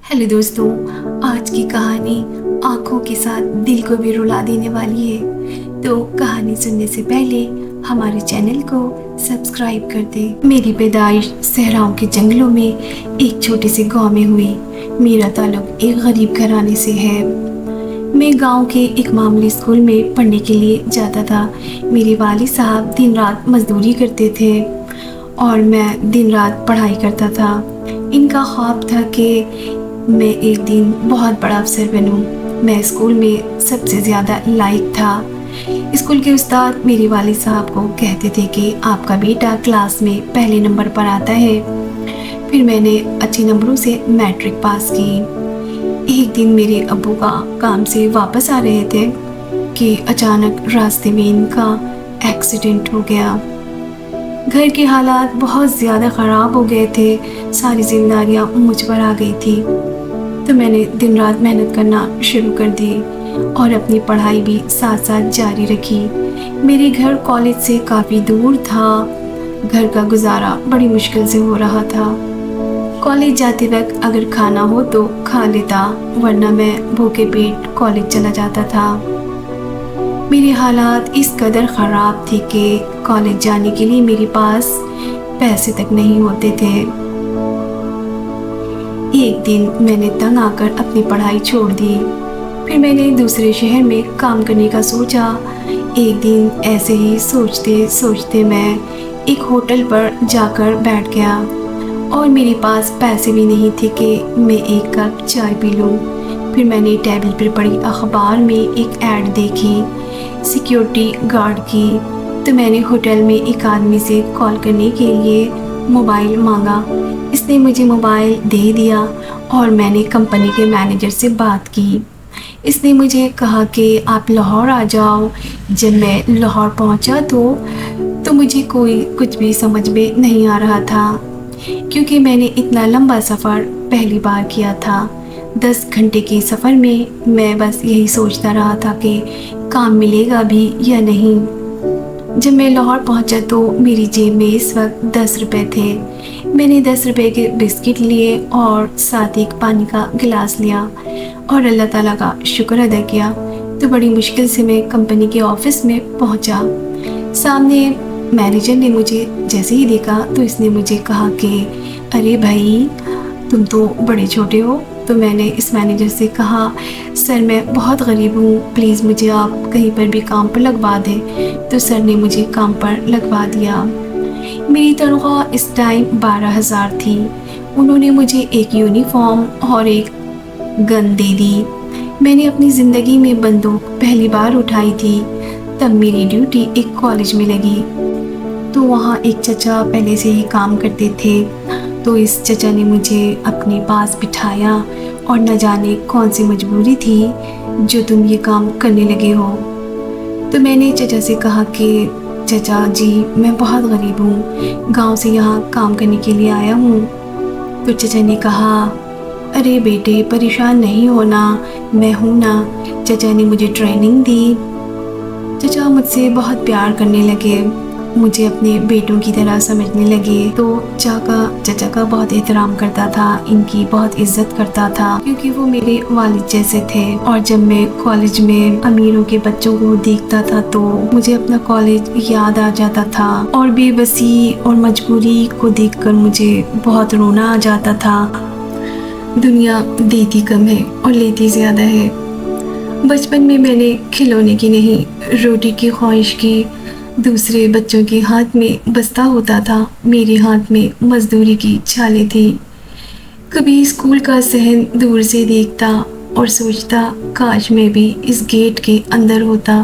Hello दोस्तों, आज की कहानी आँखों के साथ दिल को भी रुला देने वाली है। तो कहानी सुनने से पहले हमारे चैनल को सब्सक्राइब कर दें। मेरी पैदाइश सहराओं के जंगलों में एक छोटे से गांव में हुई। मेरा ताल्लुक एक गरीब घराने से है। मैं गांव के एक मामूली स्कूल में पढ़ने के लिए जाता था। मेरे वालिद साहब दिन रात मजदूरी करते थे और मैं दिन रात पढ़ाई करता था। इनका ख्वाब था कि मैं एक दिन बहुत बड़ा अफसर बनूं। मैं स्कूल में सबसे ज़्यादा लायक था। स्कूल के उस्ताद मेरे वालिद साहब को कहते थे कि आपका बेटा क्लास में पहले नंबर पर आता है। फिर मैंने अच्छे नंबरों से मैट्रिक पास की। एक दिन मेरे अब्बू का काम से वापस आ रहे थे कि अचानक रास्ते में इनका एक्सीडेंट हो गया। घर के हालात बहुत ज़्यादा ख़राब हो गए थे। सारी जिम्मेदारियाँ मुझ पर आ गई थी। तो मैंने दिन रात मेहनत करना शुरू कर दी और अपनी पढ़ाई भी साथ साथ जारी रखी। मेरे घर कॉलेज से काफ़ी दूर था। घर का गुजारा बड़ी मुश्किल से हो रहा था। कॉलेज जाते वक्त अगर खाना हो तो खा लेता, वरना मैं भूखे पेट कॉलेज चला जाता था। मेरे हालात इस कदर ख़राब थे कि कॉलेज जाने के लिए मेरे पास पैसे तक नहीं होते थे। एक दिन मैंने तंग आकर अपनी पढ़ाई छोड़ दी। फिर मैंने दूसरे शहर में काम करने का सोचा। एक दिन ऐसे ही सोचते सोचते मैं एक होटल पर जाकर बैठ गया और मेरे पास पैसे भी नहीं थे कि मैं एक कप चाय पी लूँ। फिर मैंने टेबल पर पड़ी अखबार में एक ऐड देखी सिक्योरिटी गार्ड की। तो मैंने होटल में एक आदमी से कॉल करने के लिए मोबाइल मांगा। इसने मुझे मोबाइल दे दिया और मैंने कंपनी के मैनेजर से बात की। इसने मुझे कहा कि आप लाहौर आ जाओ। जब मैं लाहौर पहुंचा तो मुझे कोई कुछ भी समझ में नहीं आ रहा था, क्योंकि मैंने इतना लंबा सफ़र पहली बार किया था। 10 घंटे के सफ़र में मैं बस यही सोचता रहा था कि काम मिलेगा भी या नहीं। जब मैं लाहौर पहुंचा तो मेरी जेब में इस वक्त 10 रुपये थे। मैंने 10 रुपये के बिस्किट लिए और साथ एक पानी का गिलास लिया और अल्लाह ताला का शुक्र अदा किया। तो बड़ी मुश्किल से मैं कंपनी के ऑफिस में पहुंचा। सामने मैनेजर ने मुझे जैसे ही देखा तो इसने मुझे कहा कि अरे भाई, तुम तो बड़े छोटे हो। तो मैंने इस मैनेजर से कहा, सर मैं बहुत गरीब हूँ, प्लीज़ मुझे आप कहीं पर भी काम पर लगवा दें। तो सर ने मुझे काम पर लगवा दिया। मेरी तनख्वाह इस टाइम 12,000 थी। उन्होंने मुझे एक यूनिफॉर्म और एक गन दे दी। मैंने अपनी ज़िंदगी में बंदूक पहली बार उठाई थी। तब मेरी ड्यूटी एक कॉलेज में लगी। तो वहाँ एक चचा पहले से ही काम करते थे। तो इस चचा ने मुझे अपने पास बिठाया और न जाने कौन सी मजबूरी थी जो तुम ये काम करने लगे हो। तो मैंने चचा से कहा कि चचा जी, मैं बहुत गरीब हूँ, गांव से यहाँ काम करने के लिए आया हूँ। तो चचा ने कहा, अरे बेटे परेशान नहीं होना, मैं हूँ ना। चचा ने मुझे ट्रेनिंग दी। चचा मुझसे बहुत प्यार करने लगे, मुझे अपने बेटों की तरह समझने लगे। तो चचा का बहुत एहतराम करता था, इनकी बहुत इज्जत करता था, क्योंकि वो मेरे वालिद जैसे थे। और जब मैं कॉलेज में अमीरों के बच्चों को देखता था तो मुझे अपना कॉलेज याद आ जाता था और बेबसी और मजबूरी को देखकर मुझे बहुत रोना आ जाता था। दुनिया देती कम है और लेती ज़्यादा है। बचपन में मैंने खिलौने की नहीं, रोटी की ख्वाहिश की। दूसरे बच्चों के हाथ में बस्ता होता था, मेरे हाथ में मजदूरी की छालें थी। कभी स्कूल का सहन दूर से देखता और सोचता काश मैं भी इस गेट के अंदर होता।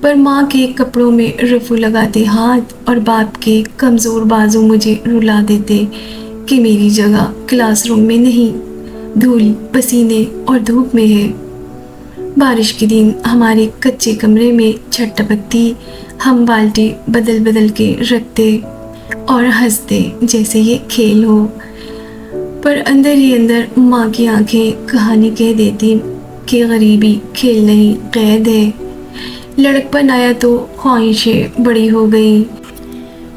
पर माँ के कपड़ों में रफू लगाते हाथ और बाप के कमज़ोर बाजू मुझे रुला देते कि मेरी जगह क्लासरूम में नहीं, धूल पसीने और धूप में है। बारिश के दिन हमारे कच्चे कमरे में छत टपकती, हम बाल्टी बदल बदल के रखते और हंसते जैसे ये खेल हो। पर अंदर ही अंदर माँ की आंखें कहानी कह देती कि गरीबी खेल नहीं कैद है। लड़कपन आया तो ख्वाहिशें बड़ी हो गई,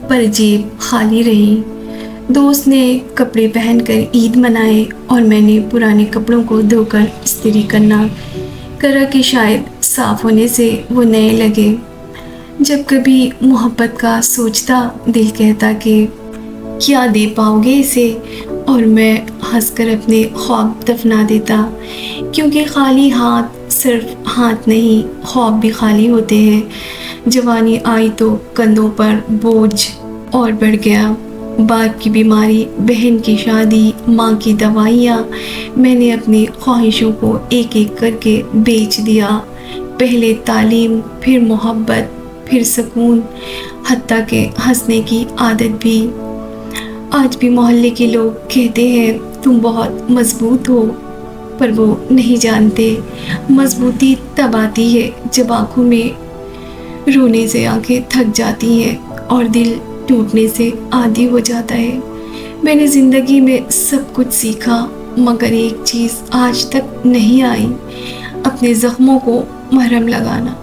पर जेब खाली रही। دوست نے کپڑے پہن کر عید منائے اور میں نے پرانے کپڑوں کو دھو کر استری کرا کہ شاید صاف ہونے سے وہ نئے لگے۔ جب کبھی محبت کا سوچتا دل کہتا کہ کیا دے پاؤ گے اسے، اور میں ہنس کر اپنے خواب دفنا دیتا، کیونکہ خالی ہاتھ صرف ہاتھ نہیں، خواب بھی خالی ہوتے ہیں۔ جوانی آئی تو کندھوں پر بوجھ اور بڑھ گیا، باپ کی بیماری، بہن کی شادی، ماں کی دوائیاں، میں نے اپنی خواہشوں کو ایک ایک کر کے بیچ دیا، پہلے تعلیم، پھر محبت، پھر سکون، حتیٰ کہ ہنسنے کی عادت بھی۔ آج بھی محلے کے لوگ کہتے ہیں تم بہت مضبوط ہو، پر وہ نہیں جانتے مضبوطی تب آتی ہے جب آنکھوں میں رونے سے آنکھیں تھک جاتی ہیں اور دل ٹوٹنے سے عادی ہو جاتا ہے۔ میں نے زندگی میں سب کچھ سیکھا، مگر ایک چیز آج تک نہیں آئی، اپنے زخموں کو مرہم لگانا۔